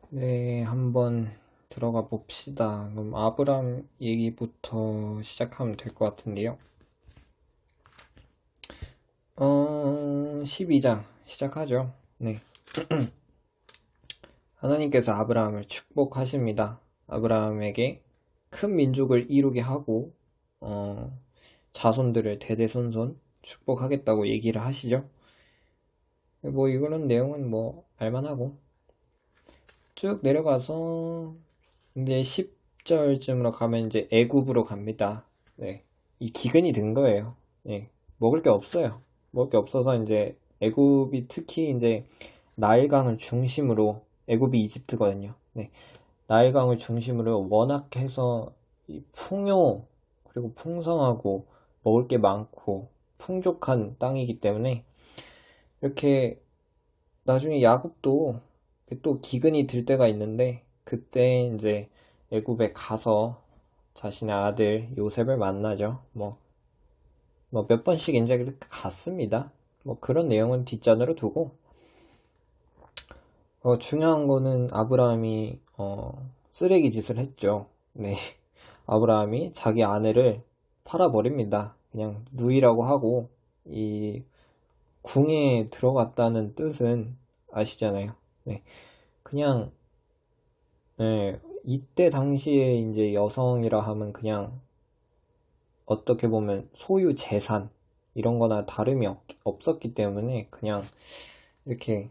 네, 한번 들어가 봅시다. 그럼 아브람 얘기부터 시작하면 될 것 같은데요. 12장 시작하죠. 네. 하나님께서 아브라함을 축복하십니다. 아브라함에게 큰 민족을 이루게 하고, 자손들을 대대손손 축복하겠다고 얘기를 하시죠. 뭐, 이거는 내용은 뭐, 알만하고. 쭉 내려가서, 이제 10절쯤으로 가면 이제 애굽으로 갑니다. 네. 이 기근이 든 거예요. 네. 먹을 게 없어요. 먹을 게 없어서 이제 애굽이 특히 이제 나일강을 중심으로 애굽이 이집트거든요. 네. 나일강을 중심으로 워낙 해서 이 풍요 그리고 풍성하고 먹을 게 많고 풍족한 땅이기 때문에 이렇게 나중에 야곱도 또 기근이 들 때가 있는데 그때 이제 애굽에 가서 자신의 아들 요셉을 만나죠. 뭐 몇 번씩 이제 그렇게 갔습니다. 뭐 그런 내용은 뒷전으로 두고 중요한 거는 아브라함이 쓰레기 짓을 했죠. 네, 아브라함이 자기 아내를 팔아버립니다. 그냥 누이라고 하고 이 궁에 들어갔다는 뜻은 아시잖아요. 네, 그냥 네, 이때 당시에 이제 여성이라 하면 그냥 어떻게 보면 소유 재산 이런 거나 다름이 없었기 때문에 그냥 이렇게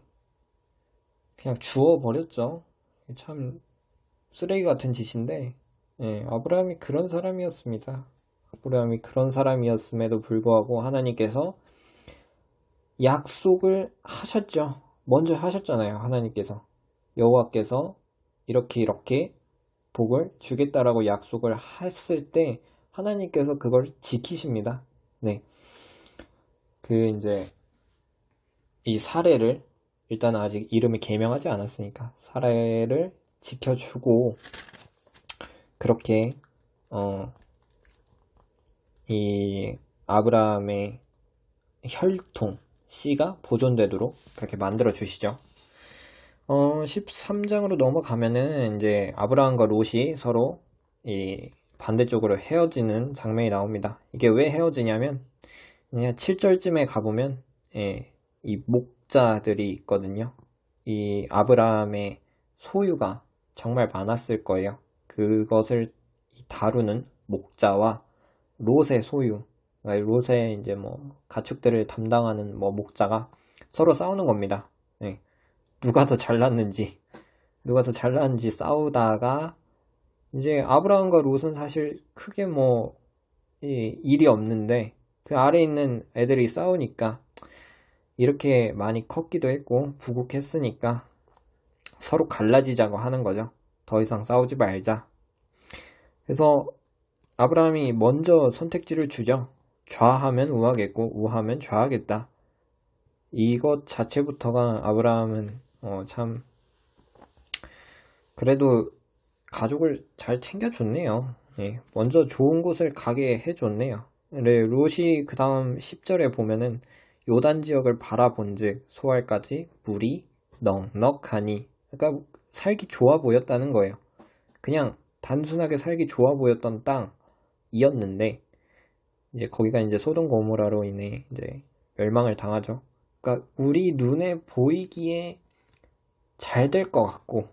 그냥 주워버렸죠. 참 쓰레기 같은 짓인데 아브라함이 그런 사람이었습니다. 아브라함이 그런 사람이었음에도 불구하고 하나님께서 약속을 하셨죠. 먼저 하셨잖아요. 하나님께서 여호와께서 이렇게 복을 주겠다라고 약속을 했을 때 하나님께서 그걸 지키십니다. 네. 이제 이 사례를 일단 아직 이름을 개명하지 않았으니까 사례를 지켜주고 그렇게 이 아브라함의 혈통 씨가 보존되도록 그렇게 만들어 주시죠. 13장으로 넘어가면은 이제 아브라함과 롯이 서로 이 반대쪽으로 헤어지는 장면이 나옵니다. 이게 왜 헤어지냐면 그냥 7절쯤에 가보면 이 목자들이 있거든요. 이 아브라함의 소유가 정말 많았을 거예요. 그것을 다루는 목자와 롯의 소유, 그러니까 롯의 이제 뭐 가축들을 담당하는 뭐 목자가 서로 싸우는 겁니다. 네. 누가 더 잘났는지 싸우다가 이제 아브라함과 롯은 사실 크게 뭐 일이 없는데 그 아래에 있는 애들이 싸우니까 이렇게 많이 컸기도 했고 부국했으니까 서로 갈라지자고 하는 거죠. 더 이상 싸우지 말자. 그래서 아브라함이 먼저 선택지를 주죠. 좌하면 우하겠고 우하면 좌하겠다. 이것 자체부터가 아브라함은 참 그래도 가족을 잘 챙겨줬네요. 예, 먼저 좋은 곳을 가게 해줬네요. 네, 롯이 그 다음 10절에 보면은 요단 지역을 바라본즉 소알까지 물이 넉넉하니 그러니까 살기 좋아 보였다는 거예요. 그냥 단순하게 살기 좋아 보였던 땅이었는데 이제 거기가 이제 소돔 고모라로 인해 이제 멸망을 당하죠. 그러니까 우리 눈에 보이기에 잘 될 것 같고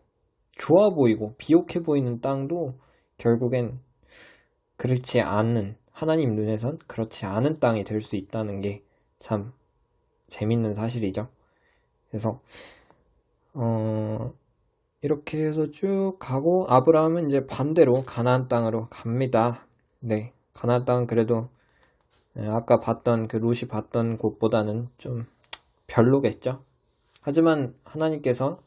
좋아 보이고 비옥해 보이는 땅도 결국엔 그렇지 않은 하나님 눈에선 그렇지 않은 땅이 될 수 있다는 게 참 재밌는 사실이죠. 그래서 이렇게 해서 쭉 가고 아브라함은 이제 반대로 가나안 땅으로 갑니다. 네, 가나안 땅은 그래도 아까 봤던 그 롯이 봤던 곳보다는 좀 별로겠죠. 하지만 하나님께서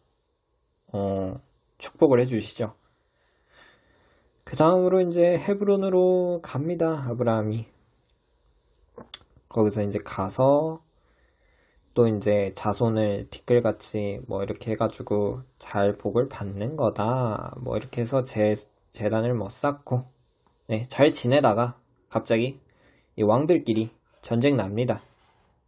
축복을 해주시죠. 그 다음으로 이제 헤브론으로 갑니다. 아브라함이 거기서 이제 가서 또 이제 자손을 티끌같이 뭐 이렇게 해가지고 잘 복을 받는 거다. 뭐 이렇게 해서 재단을 뭐 쌓고 네, 잘 지내다가 갑자기 이 왕들끼리 전쟁 납니다.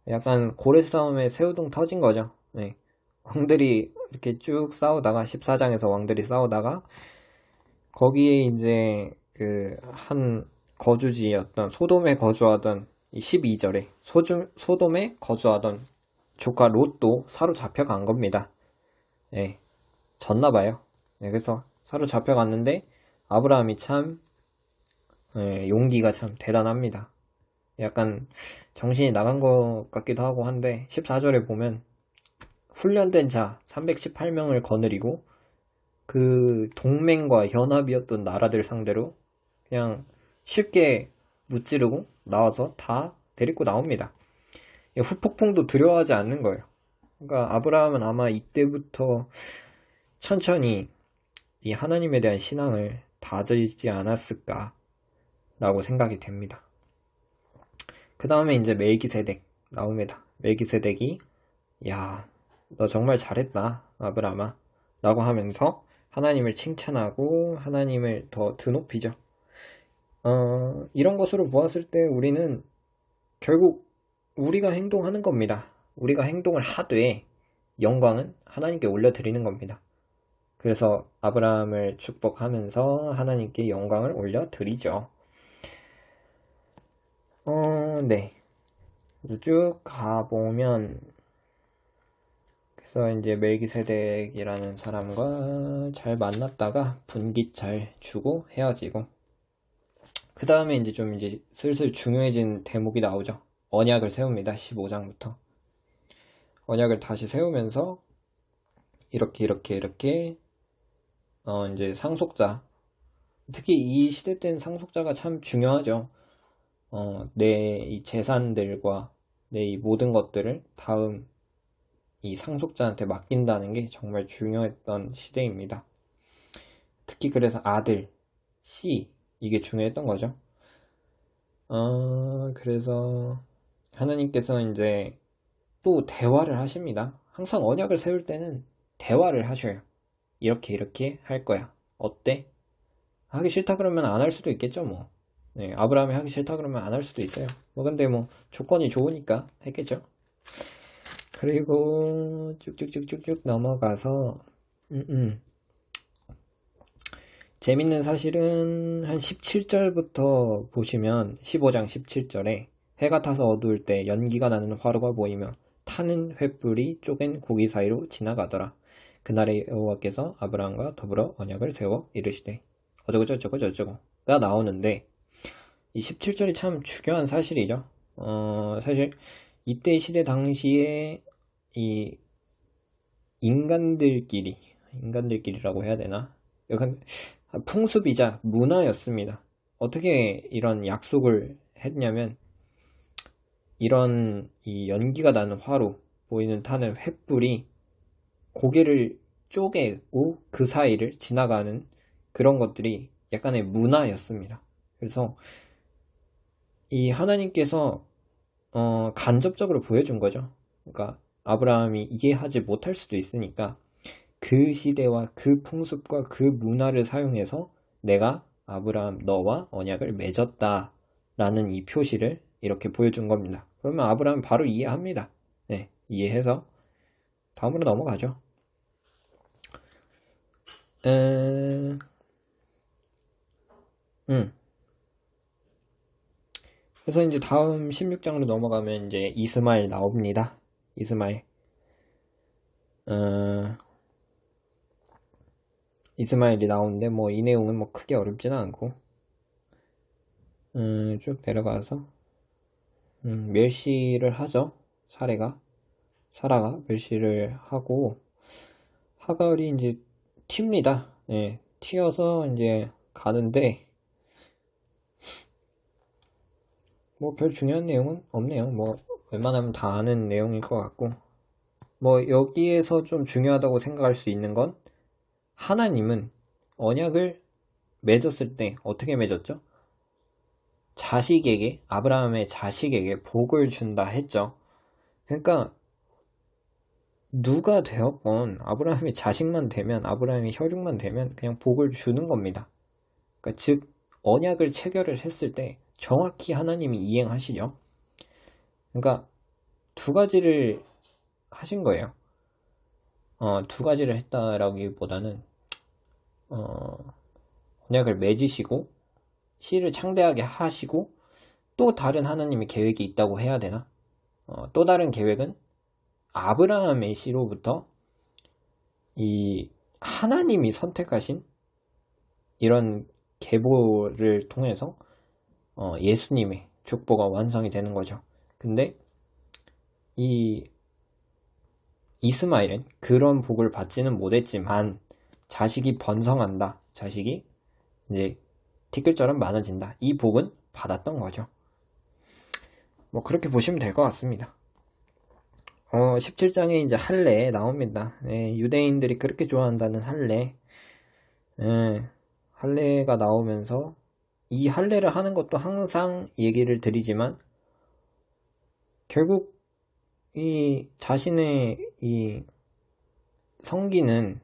약간 고래 싸움에 새우등 터진 거죠. 네. 왕들이 이렇게 쭉 싸우다가 14장에서 왕들이 싸우다가 거기에 이제 그 한 거주지였던 소돔에 거주하던 이 12절에 소돔에 거주하던 조카 롯도 사로잡혀간 겁니다. 예, 졌나봐요. 예, 그래서 사로잡혀갔는데 아브라함이 참 용기가 참 대단합니다. 약간 정신이 나간 것 같기도 하고 한데 14절에 보면 훈련된 자 318명을 거느리고 그 동맹과 연합이었던 나라들 상대로 그냥 쉽게 무찌르고 나와서 다 데리고 나옵니다. 후폭풍도 두려워하지 않는 거예요. 그러니까 아브라함은 아마 이때부터 천천히 이 하나님에 대한 신앙을 다지지 않았을까 라고 생각이 됩니다. 그 다음에 이제 멜기세덱 나옵니다. 멜기세덱이 야, 너 정말 잘했다 아브라함아 라고 하면서 하나님을 칭찬하고 하나님을 더 드높이죠. 이런 것으로 보았을 때 우리는 결국 우리가 행동하는 겁니다. 우리가 행동을 하되 영광은 하나님께 올려드리는 겁니다. 그래서 아브라함을 축복하면서 하나님께 영광을 올려드리죠. 네. 쭉 가보면 그래서 이제 멜기세덱이라는 사람과 잘 만났다가 분깃 잘 주고 헤어지고 그 다음에 이제 좀 이제 슬슬 중요해진 대목이 나오죠. 언약을 세웁니다. 15장부터 언약을 다시 세우면서 이렇게 이제 상속자, 특히 이 시대 때는 상속자가 참 중요하죠. 내 이 재산들과 내 이 모든 것들을 다음 이 상속자한테 맡긴다는 게 정말 중요했던 시대입니다. 특히 그래서 아들, 씨, 이게 중요했던 거죠. 그래서 하나님께서 이제 또 대화를 하십니다. 항상 언약을 세울 때는 대화를 하셔요. 이렇게 할 거야. 어때? 하기 싫다 그러면 안 할 수도 있겠죠, 뭐. 네, 아브라함이 하기 싫다 그러면 안 할 수도 있어요. 근데 조건이 좋으니까 했겠죠. 그리고 쭉쭉쭉쭉쭉 넘어가서 재밌는 사실은 한 17절부터 보시면 15장 17절에 해가 타서 어두울 때 연기가 나는 화로가 보이며 타는 횃불이 쪼갠 고기 사이로 지나가더라. 그날에 여호와께서 아브라함과 더불어 언약을 세워 이르시되 어쩌고저쩌고가 나오는데 이 17절이 참 중요한 사실이죠. 사실 이때 시대 당시에 이 인간들끼리라고 해야 되나? 약간 풍습이자 문화였습니다. 어떻게 이런 약속을 했냐면 이런 이 연기가 나는 화로 보이는 타는 횃불이 고개를 쪼개고 그 사이를 지나가는 그런 것들이 약간의 문화였습니다. 그래서 이 하나님께서 간접적으로 보여준 거죠. 그러니까 아브라함이 이해하지 못할 수도 있으니까 그 시대와 그 풍습과 그 문화를 사용해서 내가 아브라함 너와 언약을 맺었다 라는 이 표시를 이렇게 보여준 겁니다. 그러면 아브라함은 바로 이해합니다. 네, 이해해서 다음으로 넘어가죠. 그래서 이제 다음 16장으로 넘어가면 이제 이스마엘 나옵니다. 이스마엘이 나오는데 이 내용은 크게 어렵지는 않고 쭉 내려가서 멸시를 하죠. 사라가 멸시를 하고 하갈이 이제 튑니다. 예, 튀어서 이제 가는데 별 중요한 내용은 없네요. 웬만하면 다 아는 내용일 것 같고 여기에서 좀 중요하다고 생각할 수 있는 건 하나님은 언약을 맺었을 때 어떻게 맺었죠? 아브라함의 자식에게 복을 준다 했죠. 그러니까 누가 되었건 아브라함의 자식만 되면 아브라함의 혈육만 되면 그냥 복을 주는 겁니다. 그러니까 즉 언약을 체결을 했을 때 정확히 하나님이 이행하시죠. 그러니까 두 가지를 하신 거예요. 두 가지를 했다라기보다는 언약을 맺으시고 씨를 창대하게 하시고 또 다른 하나님의 계획이 있다고 해야 되나? 또 다른 계획은 아브라함의 씨로부터 이 하나님이 선택하신 이런 계보를 통해서 예수님의 족보가 완성이 되는 거죠. 근데 이 이스마엘은 그런 복을 받지는 못했지만 자식이 번성한다. 자식이 이제 티끌처럼 많아진다. 이 복은 받았던 거죠. 뭐 그렇게 보시면 될 것 같습니다. 17장에 이제 할례 나옵니다. 유대인들이 그렇게 좋아한다는 할례. 할례가 나오면서 이 할례를 하는 것도 항상 얘기를 드리지만 결국 이 자신의 이 성기는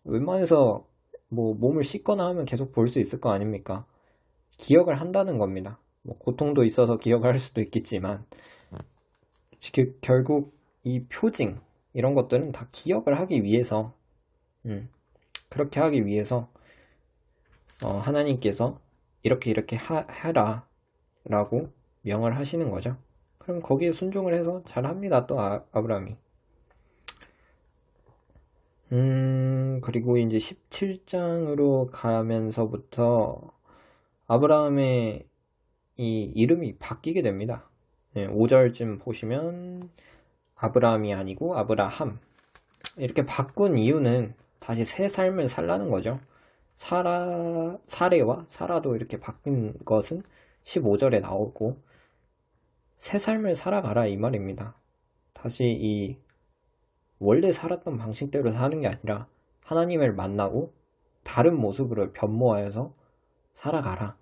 웬만해서 뭐 몸을 씻거나 하면 계속 볼 수 있을 거 아닙니까? 기억을 한다는 겁니다. 뭐 고통도 있어서 기억을 할 수도 있겠지만 결국 이 표징 이런 것들은 다 기억을 하기 위해서 그렇게 하기 위해서 하나님께서 이렇게 해라 라고 명을 하시는 거죠. 그럼 거기에 순종을 해서 잘합니다. 또 아브라함이. 그리고 이제 17장으로 가면서부터 아브라함의 이 이름이 바뀌게 됩니다. 5절쯤 보시면 아브라함이 아니고 아브라함 이렇게 바꾼 이유는 다시 새 삶을 살라는 거죠. 사레와 사라도 이렇게 바뀐 것은 15절에 나오고 새 삶을 살아가라 이 말입니다. 다시 이 원래 살았던 방식대로 사는 게 아니라 하나님을 만나고 다른 모습으로 변모하여서 살아가라.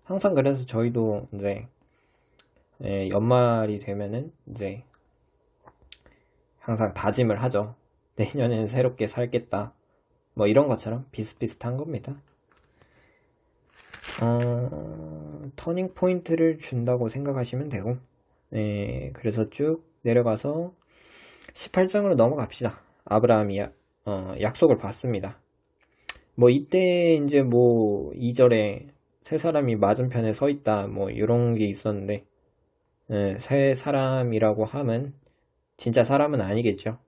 항상 그래서 저희도 이제 연말이 되면은 이제 항상 다짐을 하죠. 내년엔 새롭게 살겠다. 뭐 이런 것처럼 비슷비슷한 겁니다. 터닝 포인트를 준다고 생각하시면 되고, 그래서 쭉 내려가서 18장으로 넘어갑시다. 아브라함이 약속을 받습니다. 뭐 이때 이제 뭐 2절에 세 사람이 맞은편에 서 있다 뭐 이런 게 있었는데 세 사람이라고 하면 진짜 사람은 아니겠죠.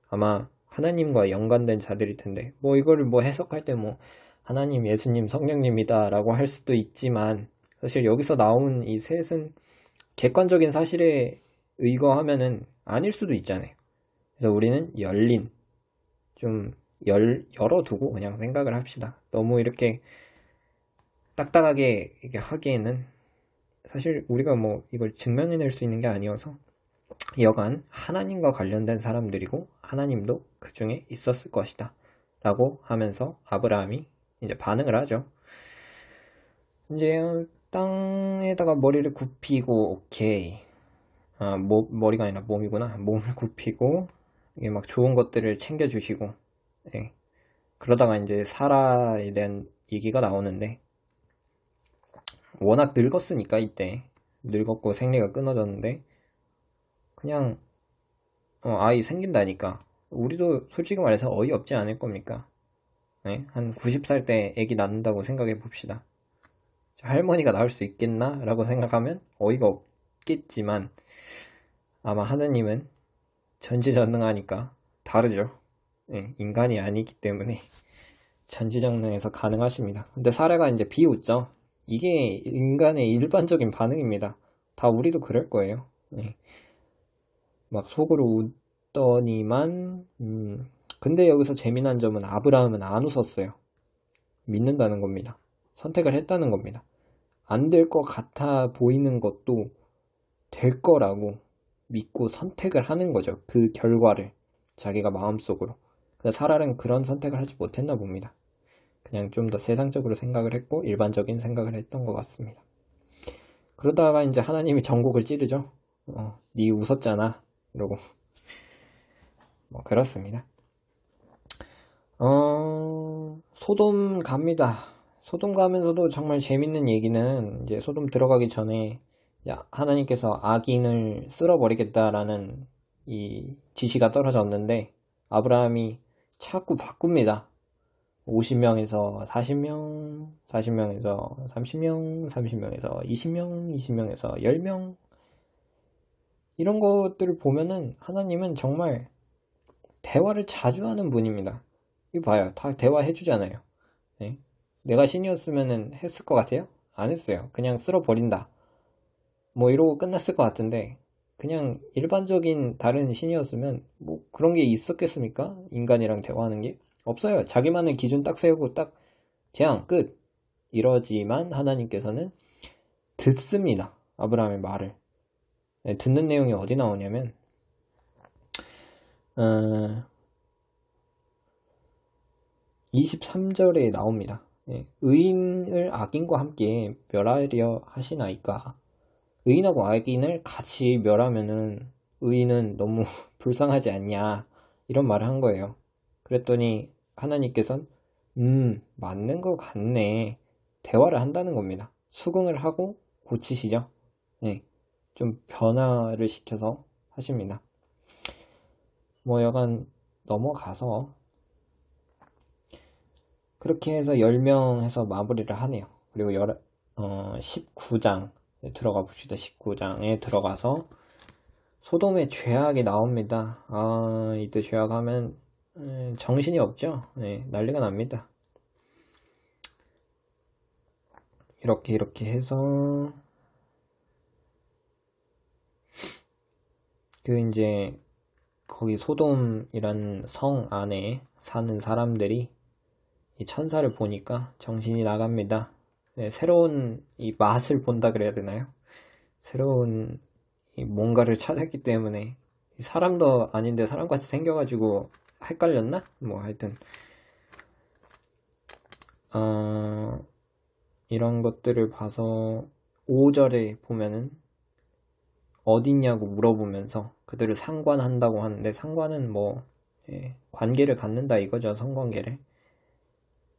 아마 하나님과 연관된 자들일 텐데 뭐 이거를 뭐 해석할 때 뭐 하나님, 예수님, 성령님이다 라고 할 수도 있지만 사실 여기서 나온 이 셋은 객관적인 사실에 의거하면은 아닐 수도 있잖아요. 그래서 우리는 열린 좀 열어두고 그냥 생각을 합시다. 너무 이렇게 딱딱하게 하기에는 사실 우리가 뭐 이걸 증명해낼 수 있는 게 아니어서 여간 하나님과 관련된 사람들이고 하나님도 그 중에 있었을 것이다 라고 하면서 아브라함이 이제 반응을 하죠. 이제 땅에다가 머리를 굽히고 오케이 머리가 아니라 몸이구나. 몸을 굽히고 이게 막 좋은 것들을 챙겨주시고 그러다가 이제 사라에 대한 얘기가 나오는데 워낙 늙었으니까 이때 늙었고 생리가 끊어졌는데 그냥 아이 생긴다니까 우리도 솔직히 말해서 어이없지 않을 겁니까? 한 90살 때 애기 낳는다고 생각해 봅시다. 할머니가 낳을 수 있겠나? 라고 생각하면 어이가 없겠지만 아마 하느님은 전지전능하니까 다르죠. 인간이 아니기 때문에 전지전능해서 가능하십니다. 근데 사례가 이제 비웃죠. 이게 인간의 일반적인 반응입니다. 다 우리도 그럴 거예요. 막 속으로 웃더니만 근데 여기서 재미난 점은 아브라함은 안 웃었어요. 믿는다는 겁니다. 선택을 했다는 겁니다. 안 될 것 같아 보이는 것도 될 거라고 믿고 선택을 하는 거죠. 그 결과를 자기가 마음속으로. 근데 사라는 그런 선택을 하지 못했나 봅니다. 그냥 좀 더 세상적으로 생각을 했고 일반적인 생각을 했던 것 같습니다. 그러다가 이제 하나님이 전곡을 찌르죠. 네 웃었잖아 이러고 뭐 그렇습니다. 소돔 갑니다. 소돔 가면서도 정말 재밌는 얘기는 이제 소돔 들어가기 전에 하나님께서 악인을 쓸어버리겠다라는 이 지시가 떨어졌는데 아브라함이 자꾸 바꿉니다. 50명에서 40명, 40명에서 30명, 30명에서 20명, 20명에서 10명. 이런 것들을 보면은 하나님은 정말 대화를 자주 하는 분입니다. 이거 봐요. 다 대화해주잖아요. 네? 내가 신이었으면은 했을 것 같아요? 안 했어요. 그냥 쓸어버린다. 뭐 이러고 끝났을 것 같은데, 그냥 일반적인 다른 신이었으면 뭐 그런 게 있었겠습니까? 인간이랑 대화하는 게? 없어요. 자기만의 기준 딱 세우고 딱 재앙 끝. 이러지만 하나님께서는 듣습니다. 아브라함의 말을. 네, 듣는 내용이 어디 나오냐면 23절에 나옵니다. 예, 의인을 악인과 함께 멸하려 하시나이까. 의인하고 악인을 같이 멸하면은 의인은 너무 불쌍하지 않냐, 이런 말을 한 거예요. 그랬더니 하나님께서는 맞는 것 같네, 대화를 한다는 겁니다. 수긍을 하고 고치시죠. 예, 좀 변화를 시켜서 하십니다. 뭐 여간 넘어가서 그렇게 해서 10명 해서 마무리를 하네요. 그리고 19장 들어가 봅시다. 19장에 들어가서 소돔의 죄악이 나옵니다. 이때 죄악하면 정신이 없죠. 네, 난리가 납니다. 이렇게 해서 이제 거기 소돔이란 성 안에 사는 사람들이 이 천사를 보니까 정신이 나갑니다. 네, 새로운 이 맛을 본다 그래야 되나요? 새로운 이 뭔가를 찾았기 때문에 사람도 아닌데 사람같이 생겨가지고 헷갈렸나? 뭐 하여튼 이런 것들을 봐서 5절에 보면은 어디냐고 물어보면서 그들을 상관한다고 하는데, 상관은 뭐 관계를 갖는다 이거죠. 성관계를.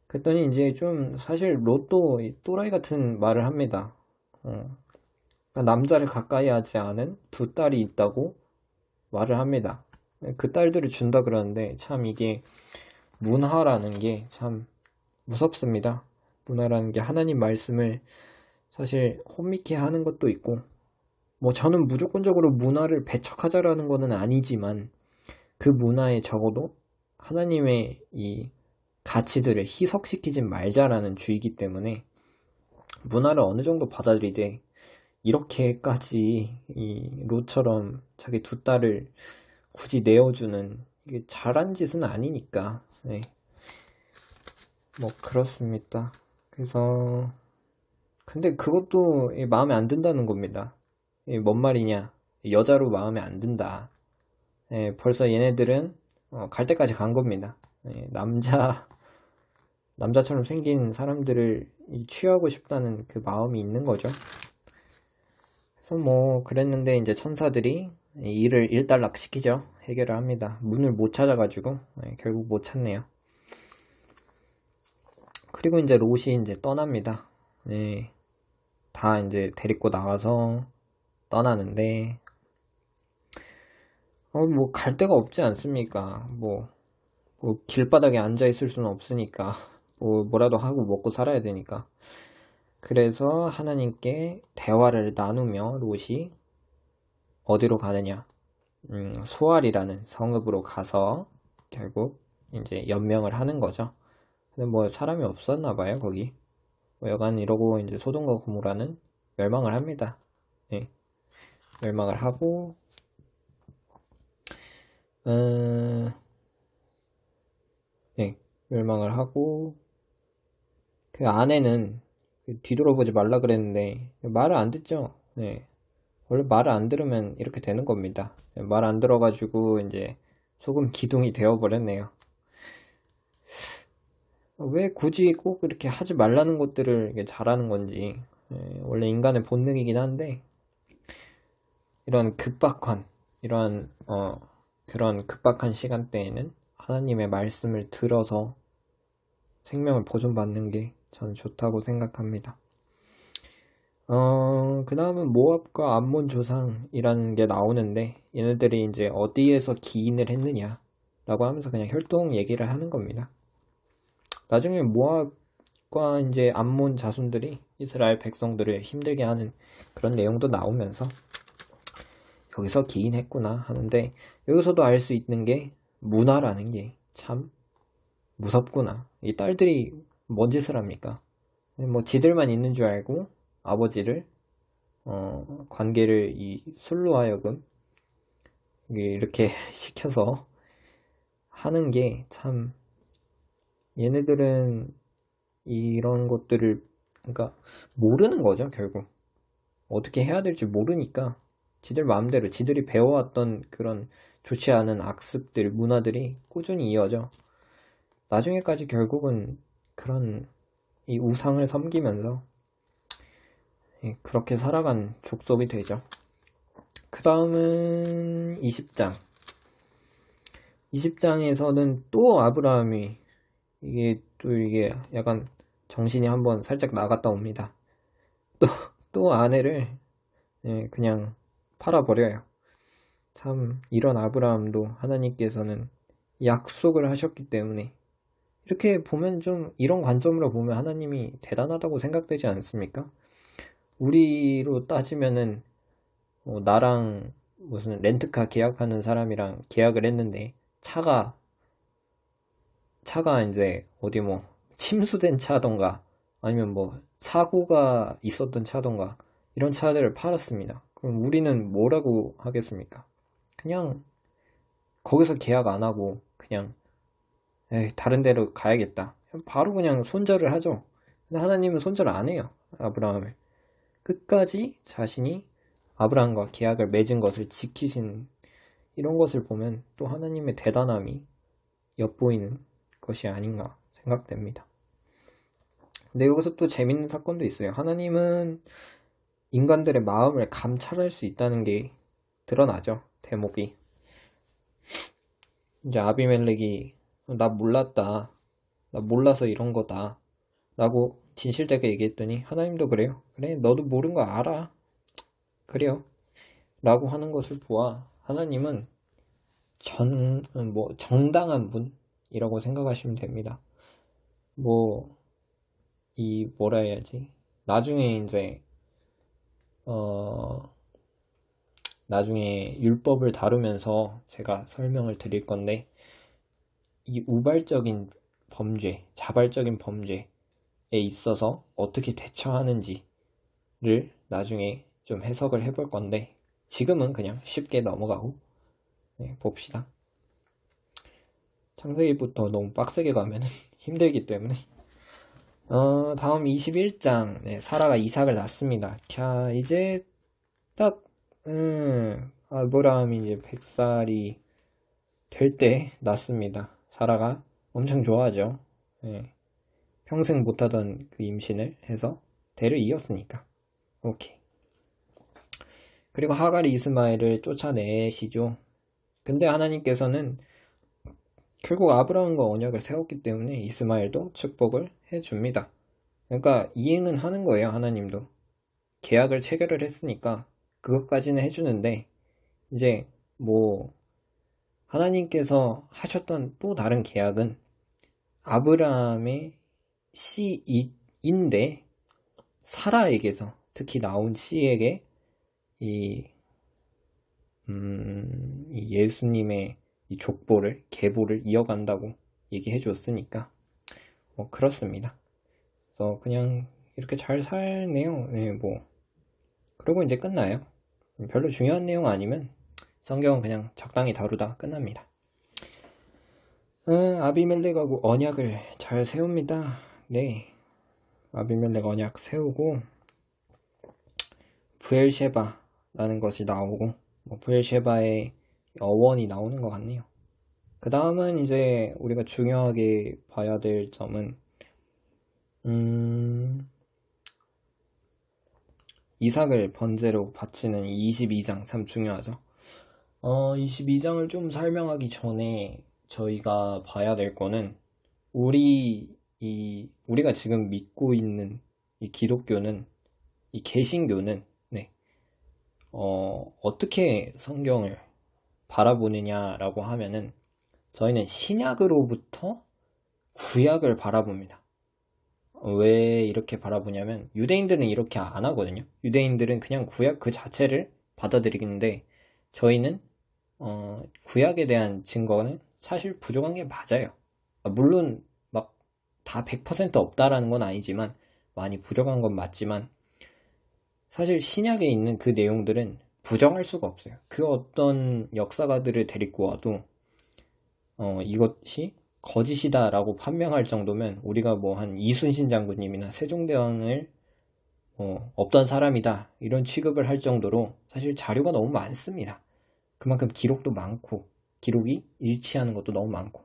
그랬더니 이제 좀 사실 롯도 또라이 같은 말을 합니다. 그러니까 남자를 가까이 하지 않은 두 딸이 있다고 말을 합니다. 그 딸들을 준다 그러는데 참 이게 문화라는 게 참 무섭습니다. 문화라는 게 하나님 말씀을 사실 혼미케 하는 것도 있고, 뭐 저는 무조건적으로 문화를 배척하자라는 거는 아니지만 그 문화에 적어도 하나님의 이 가치들을 희석시키진 말자라는 주의이기 때문에 문화를 어느 정도 받아들이되, 이렇게까지 이 롯처럼 자기 두 딸을 굳이 내어주는, 이게 잘한 짓은 아니니까. 네. 뭐 그렇습니다. 그래서 근데 그것도 마음에 안 든다는 겁니다. 뭔 말이냐, 여자로 마음에 안 든다. 벌써 얘네들은 갈 때까지 간 겁니다. 남자처럼 생긴 사람들을 취하고 싶다는 그 마음이 있는 거죠. 그래서 뭐 그랬는데 이제 천사들이 일을 일단락 시키죠. 해결을 합니다. 문을 못 찾아가지고 결국 못 찾네요. 그리고 이제 롯이 이제 떠납니다. 다 이제 데리고 나와서 떠나는데 뭐 갈 데가 없지 않습니까? 뭐 길바닥에 앉아 있을 수는 없으니까 뭐라도 하고 먹고 살아야 되니까. 그래서 하나님께 대화를 나누며 롯이 어디로 가느냐, 소알이라는 성읍으로 가서 결국 이제 연명을 하는 거죠. 근데 뭐 사람이 없었나 봐요 거기. 뭐 여간 이러고 이제 소돔과 고모라는 멸망을 합니다. 멸망을 하고 멸망을 하고 그 아내는 뒤돌아보지 말라 그랬는데 말을 안 듣죠. 원래 말을 안 들으면 이렇게 되는 겁니다. 말 안 들어가지고 이제 소금 기둥이 되어버렸네요. 왜 굳이 꼭 이렇게 하지 말라는 것들을 잘하는 건지. 원래 인간의 본능이긴 한데 이런 급박한 그런 급박한 시간대에는 하나님의 말씀을 들어서 생명을 보존받는 게 저는 좋다고 생각합니다. 그 다음은 모압과 암몬 조상이라는 게 나오는데, 얘네들이 이제 어디에서 기인을 했느냐, 라고 하면서 그냥 혈통 얘기를 하는 겁니다. 나중에 모압과 이제 암몬 자손들이 이스라엘 백성들을 힘들게 하는 그런 내용도 나오면서 여기서 기인했구나 하는데, 여기서도 알 수 있는 게 문화라는 게 참 무섭구나. 이 딸들이 뭔 짓을 합니까? 뭐 지들만 있는 줄 알고 아버지를 관계를 이 술로 하여금 이렇게 시켜서 하는 게 참, 얘네들은 이런 것들을 그러니까 모르는 거죠. 결국 어떻게 해야 될지 모르니까 지들 마음대로 지들이 배워왔던 그런 좋지 않은 악습들, 문화들이 꾸준히 이어져 나중에까지 결국은 그런 이 우상을 섬기면서 그렇게 살아간 족속이 되죠. 그 다음은 20장. 20장에서는 또 아브라함이 이게 약간 정신이 한번 살짝 나갔다 옵니다. 또 아내를 그냥 팔아버려요. 참, 이런 아브라함도 하나님께서는 약속을 하셨기 때문에, 이렇게 보면 좀 이런 관점으로 보면 하나님이 대단하다고 생각되지 않습니까? 우리로 따지면은 나랑 무슨 렌트카 계약하는 사람이랑 계약을 했는데 차가 이제 어디 뭐 침수된 차던가 아니면 뭐 사고가 있었던 차던가 이런 차들을 팔았습니다. 그럼 우리는 뭐라고 하겠습니까? 그냥 거기서 계약 안 하고 그냥 다른 데로 가야겠다. 바로 그냥 손절을 하죠. 근데 하나님은 손절 안 해요. 아브라함을. 끝까지 자신이 아브라함과 계약을 맺은 것을 지키신 이런 것을 보면 또 하나님의 대단함이 엿보이는 것이 아닌가 생각됩니다. 근데 여기서 또 재밌는 사건도 있어요. 하나님은 인간들의 마음을 감찰할 수 있다는 게 드러나죠. 대목이. 이제 아비멜렉이 나 몰랐다. 나 몰라서 이런 거다. 라고 진실되게 얘기했더니 하나님도 그래요. 그래, 너도 모르는 거 알아. 그래요. 라고 하는 것을 보아 하나님은 정당한 분이라고 생각하시면 됩니다. 뭐라 해야지? 나중에 이제, 나중에 율법을 다루면서 제가 설명을 드릴 건데, 이 우발적인 범죄, 자발적인 범죄에 있어서 어떻게 대처하는지를 나중에 좀 해석을 해볼 건데, 지금은 그냥 쉽게 넘어가고, 봅시다. 창세기부터 너무 빡세게 가면 힘들기 때문에. 다음 21장. 사라가 이삭을 낳습니다. 자, 이제 딱, 아브라함이 이제 100살이 될 때 낳습니다. 사라가 엄청 좋아하죠. 평생 못하던 그 임신을 해서 대를 이었으니까. 오케이. 그리고 하갈이 이스마엘을 쫓아내시죠. 근데 하나님께서는 결국 아브라함과 언약을 세웠기 때문에 이스마엘도 축복을 해줍니다. 그러니까 이행은 하는 거예요. 하나님도 계약을 체결을 했으니까 그것까지는 해주는데, 이제 뭐 하나님께서 하셨던 또 다른 계약은 아브라함의 씨인데 사라에게서, 특히 나온 씨에게 이 예수님의 이 족보를, 계보를 이어간다고 얘기해 줬으니까 뭐 그렇습니다. 그래서 그냥 이렇게 잘 살네요. 그리고 이제 끝나요. 별로 중요한 내용 아니면 성경은 그냥 적당히 다루다 끝납니다. 아비멜렉하고 언약을 잘 세웁니다. 네, 아비멜렉 언약 세우고 브엘셰바라는 것이 나오고, 브엘셰바의 어원이 나오는 것 같네요. 그 다음은 이제 우리가 중요하게 봐야 될 점은 이삭을 번제로 바치는 22장 참 중요하죠. 22장을 좀 설명하기 전에 저희가 봐야 될 거는 우리가 지금 믿고 있는 이 기독교는, 이 개신교는 어떻게 성경을 바라보느냐라고 하면은 저희는 신약으로부터 구약을 바라봅니다. 왜 이렇게 바라보냐면 유대인들은 이렇게 안 하거든요. 유대인들은 그냥 구약 그 자체를 받아들이는데 저희는 구약에 대한 증거는 사실 부족한 게 맞아요. 물론 막 다 100% 없다라는 건 아니지만 많이 부족한 건 맞지만 사실 신약에 있는 그 내용들은 부정할 수가 없어요. 그 어떤 역사가들을 데리고 와도 이것이 거짓이다라고 판명할 정도면 우리가 뭐 한 이순신 장군님이나 세종대왕을 없던 사람이다 이런 취급을 할 정도로 사실 자료가 너무 많습니다. 그만큼 기록도 많고 기록이 일치하는 것도 너무 많고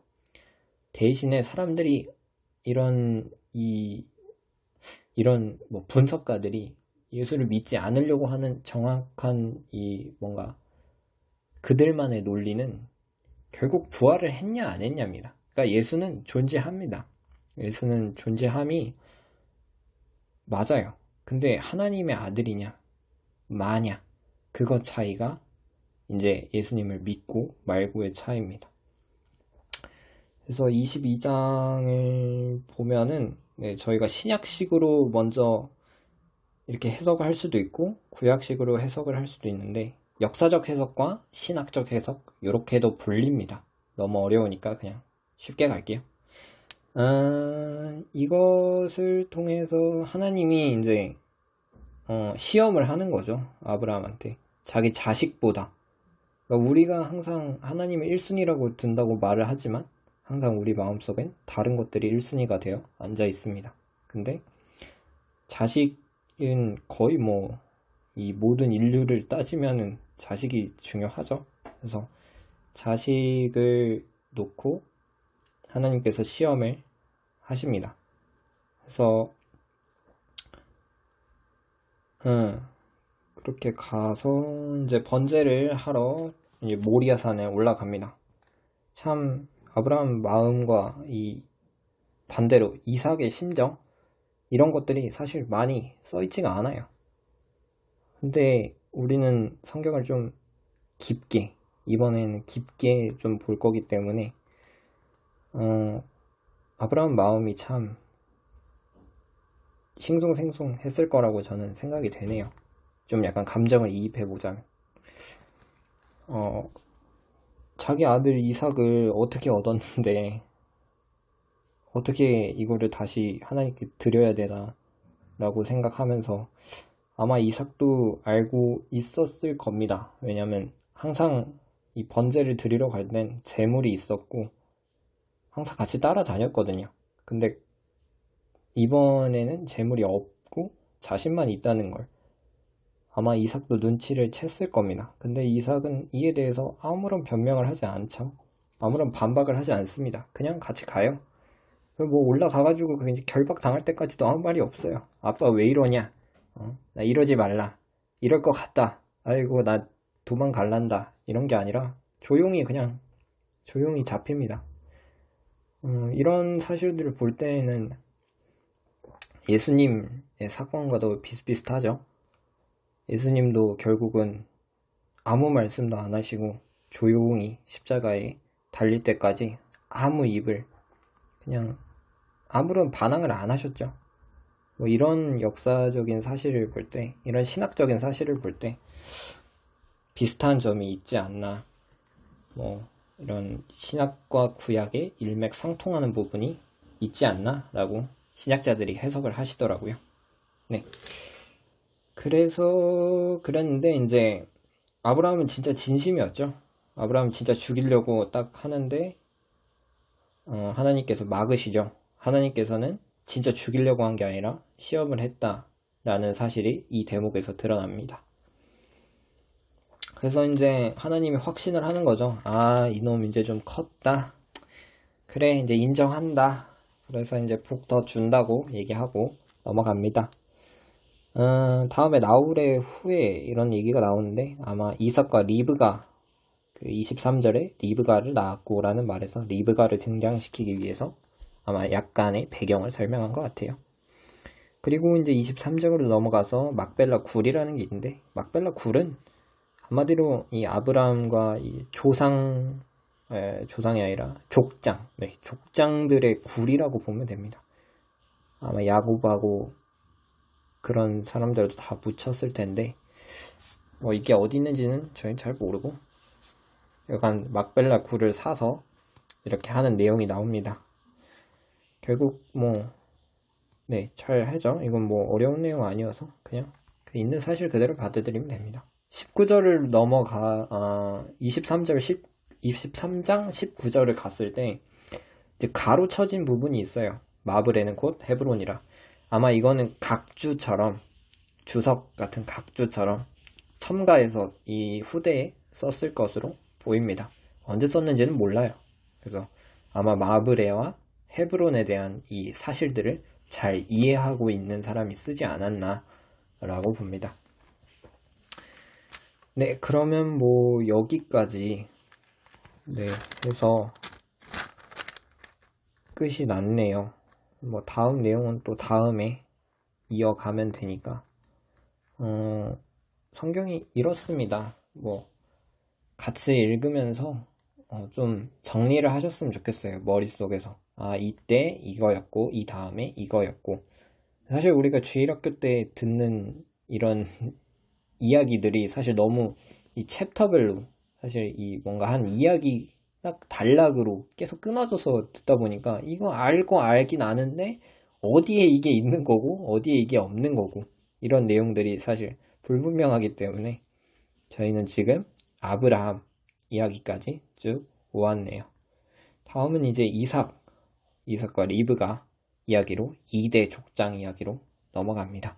대신에 사람들이 이런 뭐 분석가들이 예수를 믿지 않으려고 하는 정확한 이 뭔가 그들만의 논리는 결국 부활을 했냐 안 했냐입니다. 그러니까 예수는 존재합니다. 예수는 존재함이 맞아요. 근데 하나님의 아들이냐 마냐 그것 차이가 이제 예수님을 믿고 말고의 차이입니다. 그래서 22장을 보면은 저희가 신약식으로 먼저 이렇게 해석을 할 수도 있고 구약식으로 해석을 할 수도 있는데 역사적 해석과 신학적 해석 이렇게도 불립니다. 너무 어려우니까 그냥 쉽게 갈게요. 이것을 통해서 하나님이 이제 시험을 하는 거죠. 아브라함한테 자기 자식보다. 그러니까 우리가 항상 하나님을 1순위라고 둔다고 말을 하지만 항상 우리 마음속엔 다른 것들이 1순위가 되어 앉아 있습니다. 근데 자식은 거의 뭐 이 모든 인류를 따지면은 자식이 중요하죠. 그래서 자식을 놓고 하나님께서 시험을 하십니다. 그래서 그렇게 가서 이제 번제를 하러 이제 모리아산에 올라갑니다. 참 아브라함 마음과 이 반대로 이삭의 심정 이런 것들이 사실 많이 써있지가 않아요. 근데 우리는 성경을 좀 깊게 이번에는 깊게 좀 볼 거기 때문에 아브라함 마음이 참 싱숭생숭했을 거라고 저는 생각이 되네요. 좀 약간 감정을 이입해보자면 자기 아들 이삭을 어떻게 얻었는데 어떻게 이거를 다시 하나님께 드려야 되나 라고 생각하면서 아마 이삭도 알고 있었을 겁니다. 왜냐면 항상 이 번제를 드리러 갈 땐 제물이 있었고 항상 같이 따라다녔거든요. 근데 이번에는 제물이 없고 자신만 있다는 걸 아마 이삭도 눈치를 챘을 겁니다. 근데 이삭은 이에 대해서 아무런 변명을 하지 않죠. 아무런 반박을 하지 않습니다. 그냥 같이 가요. 뭐 올라가가지고 이제 결박 당할 때까지도 아무 말이 없어요. 아빠 왜 이러냐? 나 이러지 말라. 이럴 것 같다. 아이고 나 도망갈란다. 이런 게 아니라 조용히 그냥 조용히 잡힙니다. 이런 사실들을 볼 때에는 예수님의 사건과도 비슷비슷하죠. 예수님도 결국은 아무 말씀도 안 하시고 조용히 십자가에 달릴 때까지 아무 입을 그냥 아무런 반항을 안 하셨죠. 뭐 이런 역사적인 사실을 볼 때, 이런 신학적인 사실을 볼 때 비슷한 점이 있지 않나. 뭐 이런 신학과 구약의 일맥상통하는 부분이 있지 않나라고 신학자들이 해석을 하시더라고요. 네. 그래서 그랬는데 이제 아브라함은 진짜 진심이었죠. 아브라함은 진짜 죽이려고 딱 하는데 하나님께서 막으시죠. 하나님께서는 진짜 죽이려고 한 게 아니라 시험을 했다라는 사실이 이 대목에서 드러납니다. 그래서 이제 하나님이 확신을 하는 거죠. 아, 이놈 이제 좀 컸다. 그래, 이제 인정한다. 그래서 이제 복 더 준다고 얘기하고 넘어갑니다. 다음에 나홀의 후에 이런 얘기가 나오는데 아마 이삭과 리브가 그 23절에 리브가를 낳았고 라는 말에서 리브가를 등장시키기 위해서 아마 약간의 배경을 설명한 것 같아요. 그리고 이제 23절로 넘어가서 막벨라 굴이라는 게 있는데 막벨라 굴은 한마디로 이 아브라함과 이 조상 조상이 아니라 족장, 네, 족장들의 굴이라고 보면 됩니다. 아마 야곱하고 그런 사람들도 다 묻혔을 텐데, 뭐 이게 어디 있는지는 저희는 잘 모르고, 약간 막벨라 굴을 사서 이렇게 하는 내용이 나옵니다. 결국 뭐, 네, 잘 하죠. 이건 뭐 어려운 내용 아니어서 그냥 그 있는 사실 그대로 받아들이면 됩니다. 19절을 넘어가, 23장 19절을 갔을 때, 이제 가로 쳐진 부분이 있어요. 마블에는 곧 헤브론이라. 아마 이거는 각주처럼, 주석 같은 각주처럼 첨가해서 이 후대에 썼을 것으로 보입니다. 언제 썼는지는 몰라요. 그래서 아마 마브레와 헤브론에 대한 이 사실들을 잘 이해하고 있는 사람이 쓰지 않았나 라고 봅니다. 네, 그러면 뭐 여기까지 네, 해서 끝이 났네요. 뭐 다음 내용은 또 다음에 이어가면 되니까 성경이 이렇습니다. 뭐 같이 읽으면서 좀 정리를 하셨으면 좋겠어요. 머릿속에서. 아, 이때 이거였고 이 다음에 이거였고. 사실 우리가 주일학교 때 듣는 이런 이야기들이 사실 너무 이 챕터별로 사실 이 뭔가 한 이야기 딱 단락으로 계속 끊어져서 듣다 보니까 이거 알고 알긴 아는데 어디에 이게 있는 거고 어디에 이게 없는 거고 이런 내용들이 사실 불분명하기 때문에 저희는 지금 아브라함 이야기까지 쭉 오았네요. 다음은 이제 이삭과 리브가 이야기로 2대 족장 이야기로 넘어갑니다.